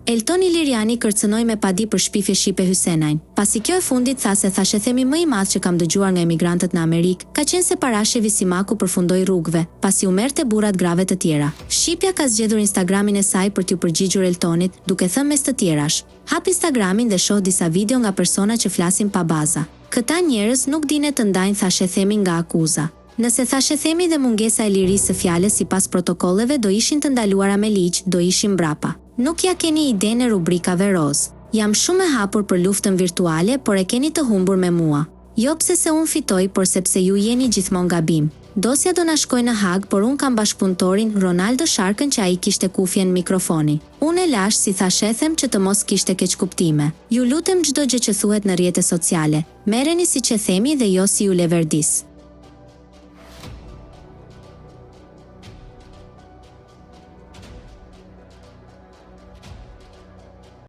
Elton Iliriani kërcënoi me padi për shpifje shipe Hysenajn. Pasi kjo e fundit tha se thashë themi më i madh që kam dëgjuar nga emigrantët në Amerikë, ka qenë se Parashevi Simaku përfundoi rrugëve, pasi u merrte burrat grave të tjera. Shqipja ka zgjedhur Instagramin e saj për t'u përgjigjur Eltonit, duke thënë mes të tjerash: "Hap Instagramin dhe shoh disa video nga persona që flasin pa baza. Këta njerëz nuk dinë të ndajnë thashë themi nga akuza. Nëse thashë themi dhe mungesa e lirisë së fjalës sipas protokolleve do ishin të ndaluara me ligj, do ishin mbrapa. Nuk ja keni idenë e rubrikave roz. Jam shumë e hapur për luftën virtuale, por e keni të humbur me mua. Jo pse se unë fitoj, por sepse ju jeni gjithmonë gabim. Dosja do na shkojë në Hag, por unë kam bashkëpunëtorin Ronaldo Sharkën që ai kishte kufjen mikrofoni. Unë e lash si thashethem që të mos kishte keqkuptime. Ju lutem çdo gjë që thuhet në rrjetet sociale. Merreni siç e themi dhe jo si ju leverdis."